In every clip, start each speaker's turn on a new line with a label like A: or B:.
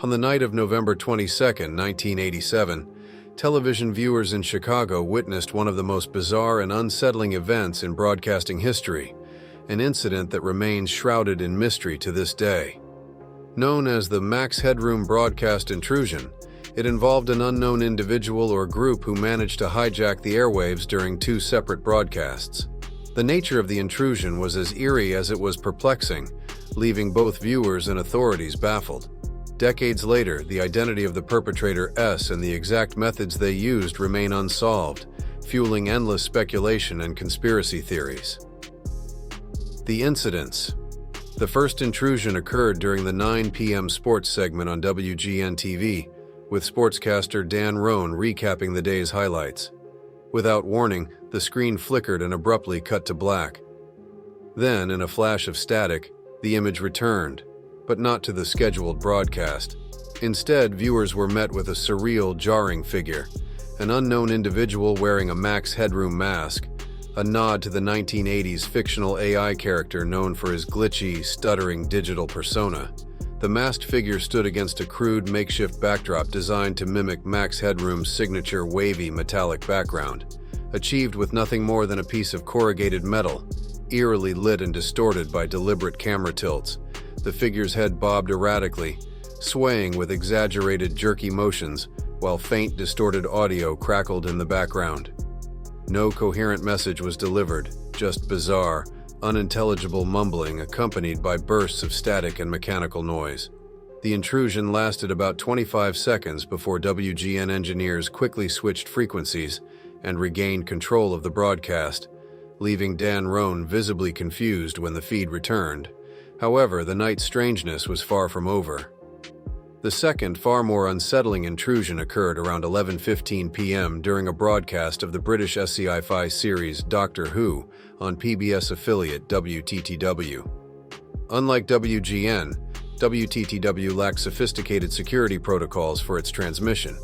A: On the night of November 22, 1987, television viewers in Chicago witnessed one of the most bizarre and unsettling events in broadcasting history, an incident that remains shrouded in mystery to this day. Known as the Max Headroom Broadcast Intrusion, it involved an unknown individual or group who managed to hijack the airwaves during two separate broadcasts. The nature of the intrusion was as eerie as it was perplexing, leaving both viewers and authorities baffled. Decades later, the identity of the perpetrator and the exact methods they used remain unsolved, fueling endless speculation and conspiracy theories. The incidents. The first intrusion occurred during the 9 p.m. sports segment on WGN-TV, with sportscaster Dan Roan recapping the day's highlights. Without warning, the screen flickered and abruptly cut to black. Then, in a flash of static, the image returned, but not to the scheduled broadcast. Instead, viewers were met with a surreal, jarring figure, an unknown individual wearing a Max Headroom mask, a nod to the 1980s fictional AI character known for his glitchy, stuttering digital persona. The masked figure stood against a crude, makeshift backdrop designed to mimic Max Headroom's signature wavy, metallic background, achieved with nothing more than a piece of corrugated metal, eerily lit and distorted by deliberate camera tilts. The figure's head bobbed erratically, swaying with exaggerated, jerky motions, while faint, distorted audio crackled in the background. No coherent message was delivered, just bizarre, unintelligible mumbling accompanied by bursts of static and mechanical noise. The intrusion lasted about 25 seconds before WGN engineers quickly switched frequencies and regained control of the broadcast, leaving Dan Roan visibly confused when the feed returned. However, the night's strangeness was far from over. The second, far more unsettling intrusion occurred around 11:15 p.m. during a broadcast of the British sci-fi series Doctor Who on PBS affiliate WTTW. Unlike WGN, WTTW lacked sophisticated security protocols for its transmission,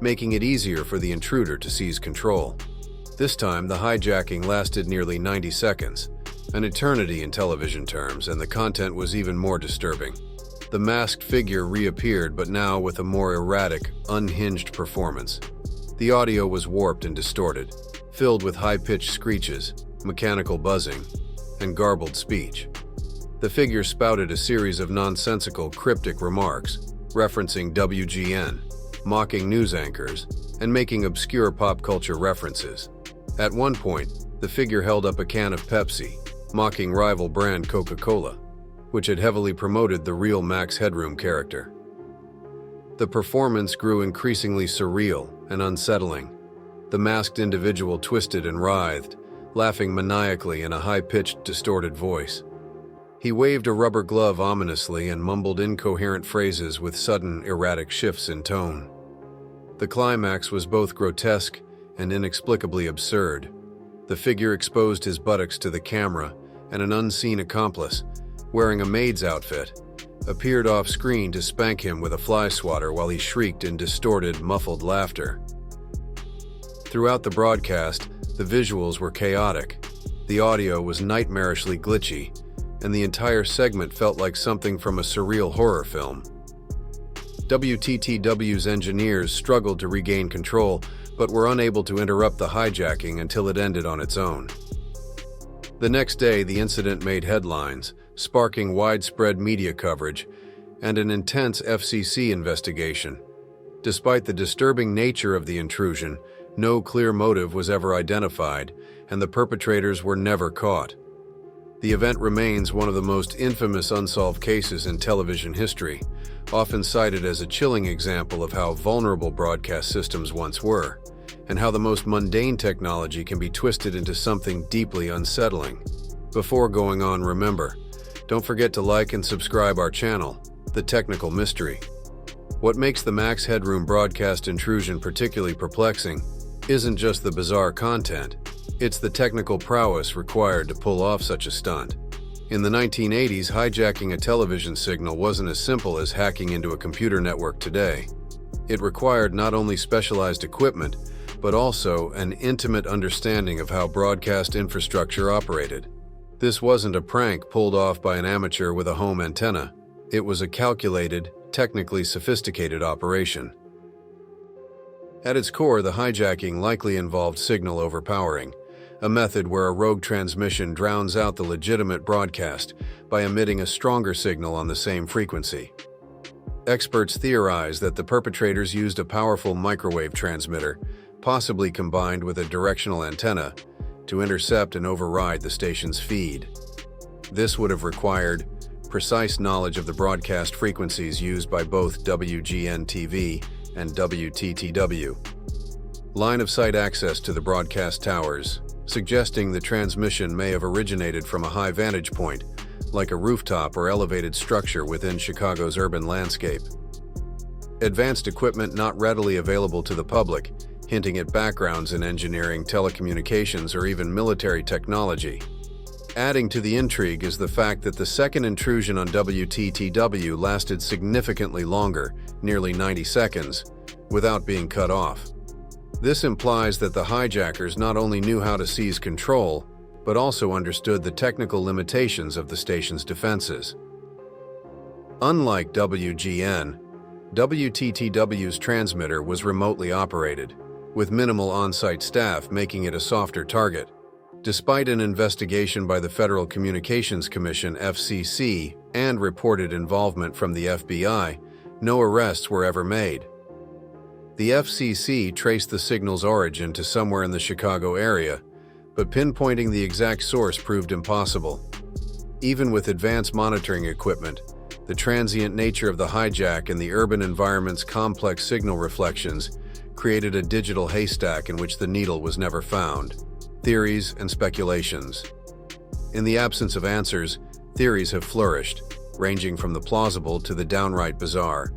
A: making it easier for the intruder to seize control. This time, the hijacking lasted nearly 90 seconds, an eternity in television terms, and the content was even more disturbing. The masked figure reappeared, but now with a more erratic, unhinged performance. The audio was warped and distorted, filled with high-pitched screeches, mechanical buzzing, and garbled speech. The figure spouted a series of nonsensical, cryptic remarks, referencing WGN, mocking news anchors, and making obscure pop culture references. At one point, the figure held up a can of Pepsi, mocking rival brand Coca-Cola, which had heavily promoted the real Max Headroom character. The performance grew increasingly surreal and unsettling. The masked individual twisted and writhed, laughing maniacally in a high-pitched, distorted voice. He waved a rubber glove ominously and mumbled incoherent phrases with sudden, erratic shifts in tone. The climax was both grotesque and inexplicably absurd. The figure exposed his buttocks to the camera, and an unseen accomplice, wearing a maid's outfit, appeared off-screen to spank him with a fly swatter while he shrieked in distorted, muffled laughter. Throughout the broadcast, the visuals were chaotic, the audio was nightmarishly glitchy, and the entire segment felt like something from a surreal horror film. WTTW's engineers struggled to regain control, but were unable to interrupt the hijacking until it ended on its own. The next day, the incident made headlines, sparking widespread media coverage and an intense FCC investigation. Despite the disturbing nature of the intrusion, no clear motive was ever identified, and the perpetrators were never caught. The event remains one of the most infamous unsolved cases in television history, often cited as a chilling example of how vulnerable broadcast systems once were, and how the most mundane technology can be twisted into something deeply unsettling. Before going on, remember, don't forget to like and subscribe our channel, The Technical Mystery. What makes the Max Headroom Broadcast Intrusion particularly perplexing isn't just the bizarre content, it's the technical prowess required to pull off such a stunt. In the 1980s, hijacking a television signal wasn't as simple as hacking into a computer network today. It required not only specialized equipment, but also an intimate understanding of how broadcast infrastructure operated. This wasn't a prank pulled off by an amateur with a home antenna. It was a calculated, technically sophisticated operation. At its core, the hijacking likely involved signal overpowering, a method where a rogue transmission drowns out the legitimate broadcast by emitting a stronger signal on the same frequency. Experts theorize that the perpetrators used a powerful microwave transmitter, possibly combined with a directional antenna, to intercept and override the station's feed. This would have required precise knowledge of the broadcast frequencies used by both WGN-TV and WTTW. Line-of-sight access to the broadcast towers, suggesting the transmission may have originated from a high vantage point, like a rooftop or elevated structure within Chicago's urban landscape. Advanced equipment not readily available to the public, hinting at backgrounds in engineering, telecommunications, or even military technology. Adding to the intrigue is the fact that the second intrusion on WTTW lasted significantly longer, nearly 90 seconds, without being cut off. This implies that the hijackers not only knew how to seize control, but also understood the technical limitations of the station's defenses. Unlike WGN, WTTW's transmitter was remotely operated, with minimal on-site staff making it a softer target. Despite an investigation by the Federal Communications Commission (FCC) and reported involvement from the FBI, no arrests were ever made. The FCC traced the signal's origin to somewhere in the Chicago area, but pinpointing the exact source proved impossible. Even with advanced monitoring equipment, the transient nature of the hijack and the urban environment's complex signal reflections created a digital haystack in which the needle was never found. Theories and speculations. In the absence of answers, theories have flourished, ranging from the plausible to the downright bizarre.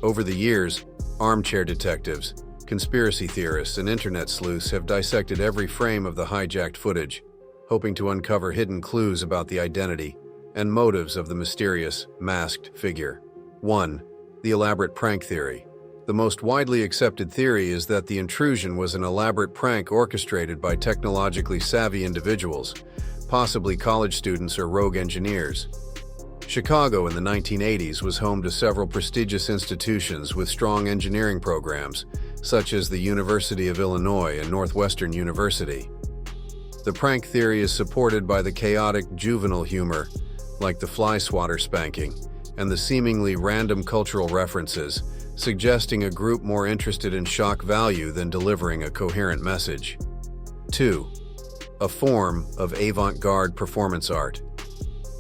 A: Over the years, armchair detectives, conspiracy theorists, and internet sleuths have dissected every frame of the hijacked footage, hoping to uncover hidden clues about the identity and motives of the mysterious, masked figure. 1. The elaborate prank theory. The most widely accepted theory is that the intrusion was an elaborate prank orchestrated by technologically savvy individuals, possibly college students or rogue engineers. Chicago in the 1980s was home to several prestigious institutions with strong engineering programs, such as the University of Illinois and Northwestern University. The prank theory is supported by the chaotic juvenile humor, like the fly swatter spanking, and the seemingly random cultural references, suggesting a group more interested in shock value than delivering a coherent message. 2. A form of avant-garde performance art.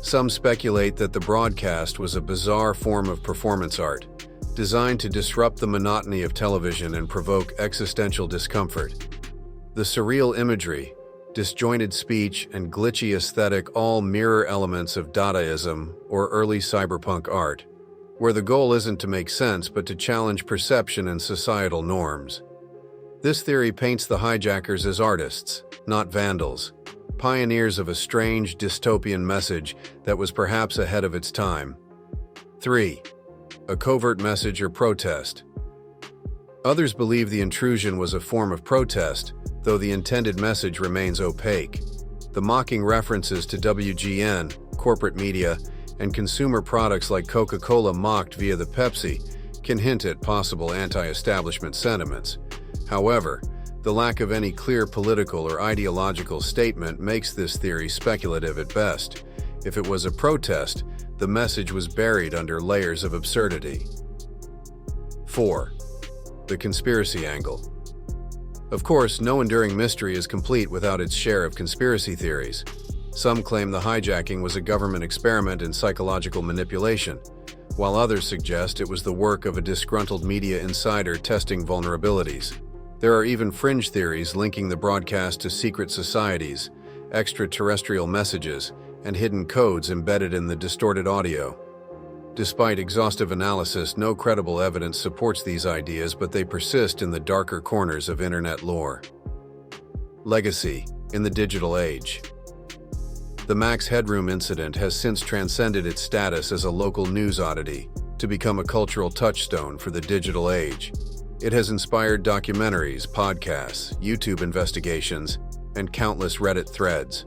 A: Some speculate that the broadcast was a bizarre form of performance art, designed to disrupt the monotony of television and provoke existential discomfort. The surreal imagery, disjointed speech, and glitchy aesthetic all mirror elements of Dadaism or early cyberpunk art, where the goal isn't to make sense but to challenge perception and societal norms. This theory paints the hijackers as artists, not vandals, pioneers of a strange dystopian message that was perhaps ahead of its time. 3. A covert message or protest. Others believe the intrusion was a form of protest, though the intended message remains opaque. The mocking references to WGN, corporate media, and consumer products like Coca-Cola mocked via the Pepsi can hint at possible anti-establishment sentiments. However, the lack of any clear political or ideological statement makes this theory speculative at best. If it was a protest, the message was buried under layers of absurdity. 4. The conspiracy angle. Of course, no enduring mystery is complete without its share of conspiracy theories. Some claim the hijacking was a government experiment in psychological manipulation, while others suggest it was the work of a disgruntled media insider testing vulnerabilities. There are even fringe theories linking the broadcast to secret societies, extraterrestrial messages, and hidden codes embedded in the distorted audio. Despite exhaustive analysis, no credible evidence supports these ideas, but they persist in the darker corners of internet lore. Legacy in the digital age. The Max Headroom incident has since transcended its status as a local news oddity to become a cultural touchstone for the digital age. It has inspired documentaries, podcasts, YouTube investigations, and countless Reddit threads.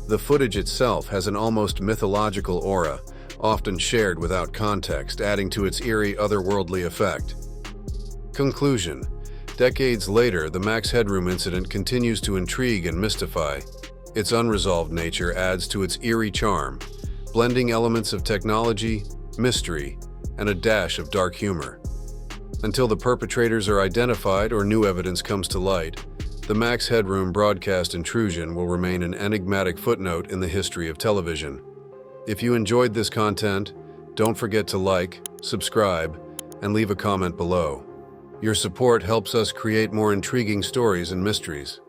A: The footage itself has an almost mythological aura, often shared without context, adding to its eerie, otherworldly effect. Conclusion: decades later, the Max Headroom incident continues to intrigue and mystify. Its unresolved nature adds to its eerie charm, blending elements of technology, mystery, and a dash of dark humor. Until the perpetrators are identified or new evidence comes to light, the Max Headroom Broadcast Intrusion will remain an enigmatic footnote in the history of television. If you enjoyed this content, don't forget to like, subscribe, and leave a comment below. Your support helps us create more intriguing stories and mysteries.